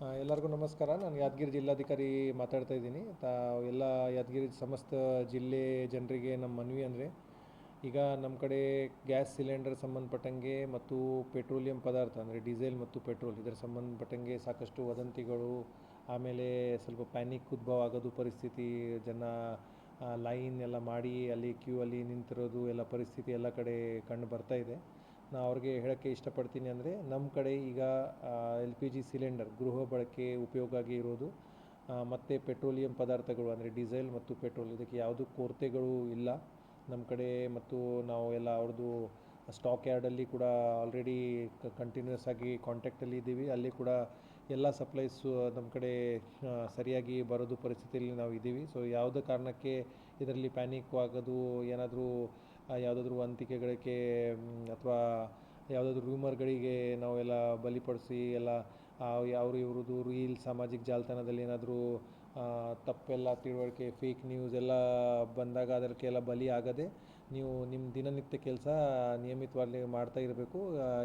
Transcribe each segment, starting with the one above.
ಎಲ್ಲರಿಗೂ ನಮಸ್ಕಾರ. ನಾನು ಯಾದಗಿರಿ ಜಿಲ್ಲಾಧಿಕಾರಿ ಮಾತಾಡ್ತಾ ಇದ್ದೀನಿ. ಎಲ್ಲ ಯಾದಗಿರಿ ಸಮಸ್ತ ಜಿಲ್ಲೆ ಜನರಿಗೆ ನಮ್ಮ ಮನವಿ ಅಂದರೆ, ಈಗ ನಮ್ಮ ಕಡೆ ಗ್ಯಾಸ್ ಸಿಲಿಂಡರ್ ಸಂಬಂಧಪಟ್ಟಂಗೆ ಮತ್ತು ಪೆಟ್ರೋಲಿಯಂ ಪದಾರ್ಥ ಅಂದರೆ ಡೀಸೆಲ್ ಮತ್ತು ಪೆಟ್ರೋಲ್ ಇದರ ಸಂಬಂಧಪಟ್ಟಂಗೆ ಸಾಕಷ್ಟು ವದಂತಿಗಳು, ಆಮೇಲೆ ಸ್ವಲ್ಪ ಪ್ಯಾನಿಕ್ ಉದ್ಭವ ಆಗೋದು ಪರಿಸ್ಥಿತಿ, ಜನ ಲೈನ್ ಎಲ್ಲ ಮಾಡಿ ಅಲ್ಲಿ ಕ್ಯೂ ಅಲ್ಲಿ ನಿಂತಿರೋದು ಎಲ್ಲ ಪರಿಸ್ಥಿತಿ ಎಲ್ಲ ಕಡೆ ಕಂಡು ಬರ್ತಾ ಇದೆ. ನಾನು ಅವ್ರಿಗೆ ಹೇಳೋಕ್ಕೆ ಇಷ್ಟಪಡ್ತೀನಿ ಅಂದರೆ, ನಮ್ಮ ಕಡೆ ಈಗ LPG ಸಿಲಿಂಡರ್ ಗೃಹ ಬಳಕೆ ಉಪಯೋಗ ಆಗಿ ಇರೋದು, ಮತ್ತು ಪೆಟ್ರೋಲಿಯಂ ಪದಾರ್ಥಗಳು ಅಂದರೆ ಡೀಸೆಲ್ ಮತ್ತು ಪೆಟ್ರೋಲ್ ಇದಕ್ಕೆ ಯಾವುದೂ ಕೊರತೆಗಳು ಇಲ್ಲ ನಮ್ಮ ಕಡೆ. ಮತ್ತು ನಾವು ಎಲ್ಲ ಅವ್ರದ್ದು ಸ್ಟಾಕ್ ಯಾರ್ಡಲ್ಲಿ ಕೂಡ ಆಲ್ರೆಡಿ ಕಂಟಿನ್ಯೂಸ್ ಆಗಿ ಕಾಂಟ್ಯಾಕ್ಟಲ್ಲಿ ಇದ್ದೀವಿ. ಅಲ್ಲಿ ಕೂಡ ಎಲ್ಲ ಸಪ್ಲೈಸು ನಮ್ಮ ಕಡೆ ಸರಿಯಾಗಿ ಬರೋದು ಪರಿಸ್ಥಿತಿಯಲ್ಲಿ ನಾವು ಇದ್ದೀವಿ. ಸೊ ಯಾವುದೇ ಕಾರಣಕ್ಕೆ ಇದರಲ್ಲಿ ಪ್ಯಾನಿಕ್ ಆಗೋದು, ಏನಾದರೂ ಯಾವುದಾದ್ರೂ ವಂತಿಕೆಗಳಿಗೆ ಅಥವಾ ಯಾವುದಾದ್ರೂ ರೂಮರ್ಗಳಿಗೆ ನಾವೆಲ್ಲ ಬಲಿಪಡಿಸಿ ಎಲ್ಲ ಅವರು ಇವ್ರದ್ದು ರೀಲ್ ಸಾಮಾಜಿಕ ಜಾಲತಾಣದಲ್ಲಿ ಏನಾದರೂ ತಪ್ಪೆಲ್ಲ ತಿಳುವಳಿಕೆ ಫೇಕ್ ನ್ಯೂಸ್ ಎಲ್ಲ ಬಂದಾಗ ಅದಕ್ಕೆಲ್ಲ ಬಲಿ ಆಗದೆ ನೀವು ನಿಮ್ಮ ದಿನನಿತ್ಯ ಕೆಲಸ ನಿಯಮಿತವಾಗಿ ಮಾಡ್ತಾ ಇರಬೇಕು.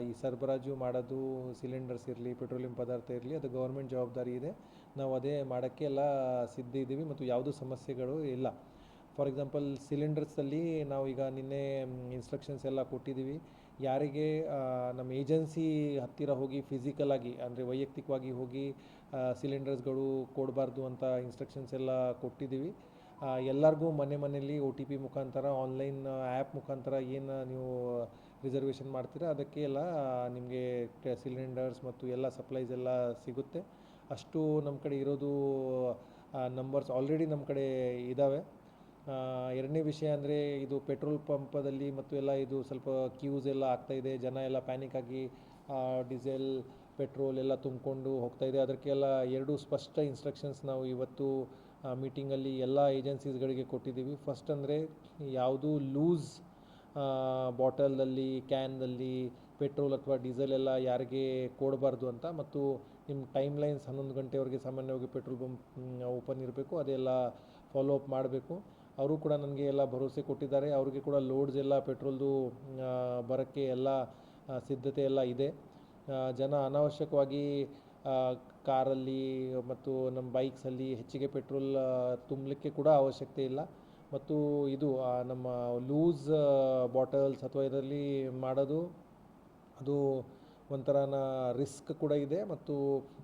ಈ ಸರಬರಾಜು ಮಾಡೋದು ಸಿಲಿಂಡರ್ಸ್ ಇರಲಿ, ಪೆಟ್ರೋಲಿಯಂ ಪದಾರ್ಥ ಇರಲಿ, ಅದು ಗೌರ್ಮೆಂಟ್ ಜವಾಬ್ದಾರಿ ಇದೆ. ನಾವು ಅದೇ ಮಾಡೋಕ್ಕೆ ಎಲ್ಲ ಸಿದ್ಧ ಇದ್ದೀವಿ ಮತ್ತು ಯಾವುದೂ ಸಮಸ್ಯೆಗಳು ಇಲ್ಲ. ಫಾರ್ ಎಕ್ಸಾಂಪಲ್ ಸಿಲಿಂಡರ್ಸಲ್ಲಿ ನಾವು ಈಗ ನಿನ್ನೆ ಇನ್ಸ್ಟ್ರಕ್ಷನ್ಸ್ ಎಲ್ಲ ಕೊಟ್ಟಿದ್ದೀವಿ. ಯಾರಿಗೆ ನಮ್ಮ ಏಜೆನ್ಸಿ ಹತ್ತಿರ ಹೋಗಿ ಫಿಸಿಕಲಾಗಿ ಅಂದರೆ ವೈಯಕ್ತಿಕವಾಗಿ ಹೋಗಿ ಸಿಲಿಂಡರ್ಸ್ಗಳು ಕೊಡಬಾರ್ದು ಅಂತ ಇನ್ಸ್ಟ್ರಕ್ಷನ್ಸ್ ಎಲ್ಲ ಕೊಟ್ಟಿದ್ದೀವಿ. ಎಲ್ಲರಿಗೂ ಮನೆಯಲ್ಲಿ OTP ಮುಖಾಂತರ ಆನ್ಲೈನ್ ಆ್ಯಪ್ ಮುಖಾಂತರ ಏನು ನೀವು ರಿಸರ್ವೇಷನ್ ಮಾಡ್ತೀರಾ ಅದಕ್ಕೆ ಎಲ್ಲ ನಿಮಗೆ ಸಿಲಿಂಡರ್ಸ್ ಮತ್ತು ಎಲ್ಲ ಸಪ್ಲೈಸ್ ಎಲ್ಲ ಸಿಗುತ್ತೆ. ಅಷ್ಟು ನಮ್ಮ ಕಡೆ ಇರೋದು ನಂಬರ್ಸ್ ಆಲ್ರೆಡಿ ನಮ್ಮ ಕಡೆ ಇದ್ದಾವೆ. ಎರಡನೇ ವಿಷಯ ಅಂದರೆ, ಇದು ಪೆಟ್ರೋಲ್ ಪಂಪದಲ್ಲಿ ಮತ್ತು ಎಲ್ಲ ಇದು ಸ್ವಲ್ಪ ಕ್ಯೂಸ್ ಎಲ್ಲ ಆಗ್ತಾಯಿದೆ, ಜನ ಎಲ್ಲ ಪ್ಯಾನಿಕ್ ಆಗಿ ಡೀಸೆಲ್ ಪೆಟ್ರೋಲ್ ಎಲ್ಲ ತುಂಬಿಕೊಂಡು ಹೋಗ್ತಾಯಿದೆ. ಅದಕ್ಕೆಲ್ಲ ಎರಡು ಸ್ಪಷ್ಟ ಇನ್ಸ್ಟ್ರಕ್ಷನ್ಸ್ ನಾವು ಇವತ್ತು ಮೀಟಿಂಗಲ್ಲಿ ಎಲ್ಲ ಏಜೆನ್ಸೀಸ್ಗಳಿಗೆ ಕೊಟ್ಟಿದ್ದೀವಿ. ಫಸ್ಟ್ ಅಂದರೆ, ಯಾವುದೂ ಲೂಸ್ ಬಾಟಲಲ್ಲಿ ಕ್ಯಾನ್ದಲ್ಲಿ ಪೆಟ್ರೋಲ್ ಅಥವಾ ಡೀಸೆಲ್ ಎಲ್ಲ ಯಾರಿಗೆ ಕೊಡಬಾರ್ದು ಅಂತ. ಮತ್ತು ನಿಮ್ಮ ಟೈಮ್ ಲೈನ್ಸ್ 11 ಗಂಟೆವರೆಗೆ ಸಾಮಾನ್ಯವಾಗಿ ಪೆಟ್ರೋಲ್ ಬಂಪ್ ಓಪನ್ ಇರಬೇಕು, ಅದೆಲ್ಲ ಫಾಲೋ ಅಪ್ ಮಾಡಬೇಕು. ಅವರು ಕೂಡ ನನಗೆ ಎಲ್ಲ ಭರವಸೆ ಕೊಟ್ಟಿದ್ದಾರೆ. ಅವ್ರಿಗೆ ಕೂಡ ಲೋಡ್ಸ್ ಎಲ್ಲ ಪೆಟ್ರೋಲ್ದು ಬರೋಕ್ಕೆ ಎಲ್ಲ ಸಿದ್ಧತೆ ಎಲ್ಲ ಇದೆ. ಜನ ಅನಾವಶ್ಯಕವಾಗಿ ಕಾರಲ್ಲಿ ಮತ್ತು ನಮ್ಮ ಬೈಕ್ಸಲ್ಲಿ ಹೆಚ್ಚಿಗೆ ಪೆಟ್ರೋಲ್ ತುಂಬಲಿಕ್ಕೆ ಕೂಡ ಅವಶ್ಯಕತೆ ಇಲ್ಲ. ಮತ್ತು ಇದು ನಮ್ಮ ಲೂಸ್ ಬಾಟಲ್ಸ್ ಅಥವಾ ಇದರಲ್ಲಿ ಮಾಡೋದು ಅದು ಒಂಥರನ ರಿಸ್ಕ್ ಕೂಡ ಇದೆ. ಮತ್ತು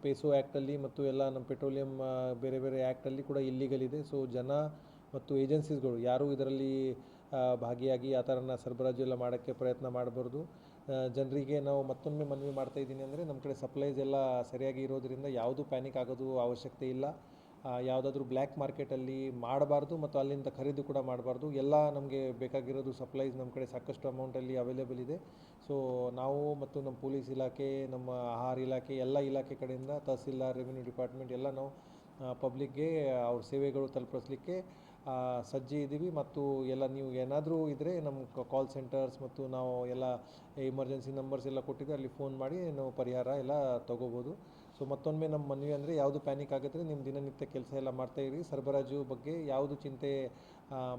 ಪೇಸೋ ಆ್ಯಕ್ಟಲ್ಲಿ ಮತ್ತು ಎಲ್ಲ ನಮ್ಮ ಪೆಟ್ರೋಲಿಯಂ ಬೇರೆ ಬೇರೆ ಆ್ಯಕ್ಟಲ್ಲಿ ಕೂಡ ಇಲ್ಲಿಗಲ್ ಇದೆ. ಸೊ ಜನ ಮತ್ತು ಏಜೆನ್ಸೀಸ್ಗಳು ಯಾರೂ ಇದರಲ್ಲಿ ಭಾಗಿಯಾಗಿ ಆ ಥರನ ಸರಬರಾಜು ಎಲ್ಲ ಮಾಡೋಕ್ಕೆ ಪ್ರಯತ್ನ ಮಾಡಬಾರ್ದು. ಜನರಿಗೆ ನಾವು ಮತ್ತೊಮ್ಮೆ ಮನವಿ ಮಾಡ್ತಾಯಿದ್ದೀನಿ ಅಂದರೆ, ನಮ್ಮ ಕಡೆ ಸಪ್ಲೈಸ್ ಎಲ್ಲ ಸರಿಯಾಗಿ ಇರೋದರಿಂದ ಯಾವುದೂ ಪ್ಯಾನಿಕ್ ಆಗೋದು ಅವಶ್ಯಕತೆ ಇಲ್ಲ. ಯಾವುದಾದ್ರೂ ಬ್ಲ್ಯಾಕ್ ಮಾರ್ಕೆಟಲ್ಲಿ ಮಾಡಬಾರ್ದು ಮತ್ತು ಅಲ್ಲಿಂದ ಖರೀದಿ ಕೂಡ ಮಾಡಬಾರ್ದು. ಎಲ್ಲ ನಮಗೆ ಬೇಕಾಗಿರೋದು ಸಪ್ಲೈಸ್ ನಮ್ಮ ಕಡೆ ಸಾಕಷ್ಟು ಅಮೌಂಟಲ್ಲಿ ಅವೈಲೇಬಲ್ ಇದೆ. ಸೊ ನಾವು ಮತ್ತು ನಮ್ಮ ಪೊಲೀಸ್ ಇಲಾಖೆ, ನಮ್ಮ ಆಹಾರ ಇಲಾಖೆ, ಎಲ್ಲ ಇಲಾಖೆ ಕಡೆಯಿಂದ ತಹಸೀಲ್ದಾರ್, ರೆವಿನ್ಯೂ ಡಿಪಾರ್ಟ್ಮೆಂಟ್ ಎಲ್ಲ ನಾವು ಪಬ್ಲಿಕ್ಗೆ ಅವ್ರ ಸೇವೆಗಳು ತಲುಪಿಸಲಿಕ್ಕೆ ಸಜ್ಜೆ ಇದ್ದೀವಿ. ಮತ್ತು ಎಲ್ಲ ನೀವು ಏನಾದರೂ ಇದ್ದರೆ ನಮ್ಮ ಕಾಲ್ ಸೆಂಟರ್ಸ್ ಮತ್ತು ನಾವು ಎಲ್ಲ ಎಮರ್ಜೆನ್ಸಿ ನಂಬರ್ಸ್ ಎಲ್ಲ ಕೊಟ್ಟಿದ್ದೆ, ಅಲ್ಲಿ ಫೋನ್ ಮಾಡಿ ನಾವು ಪರಿಹಾರ ಎಲ್ಲ ತೊಗೋಬೋದು. ಸೊ ಮತ್ತೊಮ್ಮೆ ನಮ್ಮ ಮನವಿ ಅಂದರೆ, ಯಾವುದು ಪ್ಯಾನಿಕ್ ಆಗಿದ್ರೆ ನಿಮ್ಮ ದಿನನಿತ್ಯ ಕೆಲಸ ಎಲ್ಲ ಮಾಡ್ತಾಯಿರಿ. ಸರಬರಾಜು ಬಗ್ಗೆ ಯಾವುದು ಚಿಂತೆ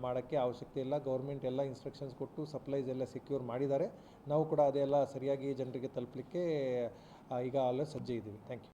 ಮಾಡೋಕ್ಕೆ ಅವಶ್ಯಕತೆ ಇಲ್ಲ. ಗೌರ್ಮೆಂಟ್ ಎಲ್ಲ ಇನ್ಸ್ಟ್ರಕ್ಷನ್ಸ್ ಕೊಟ್ಟು ಸಪ್ಲೈಸ್ ಎಲ್ಲ ಸೆಕ್ಯೂರ್ ಮಾಡಿದ್ದಾರೆ. ನಾವು ಕೂಡ ಅದೆಲ್ಲ ಸರಿಯಾಗಿ ಜನರಿಗೆ ತಲುಪಲಿಕ್ಕೆ ಈಗ ಸಜ್ಜೆ ಇದ್ದೀವಿ. Thank you.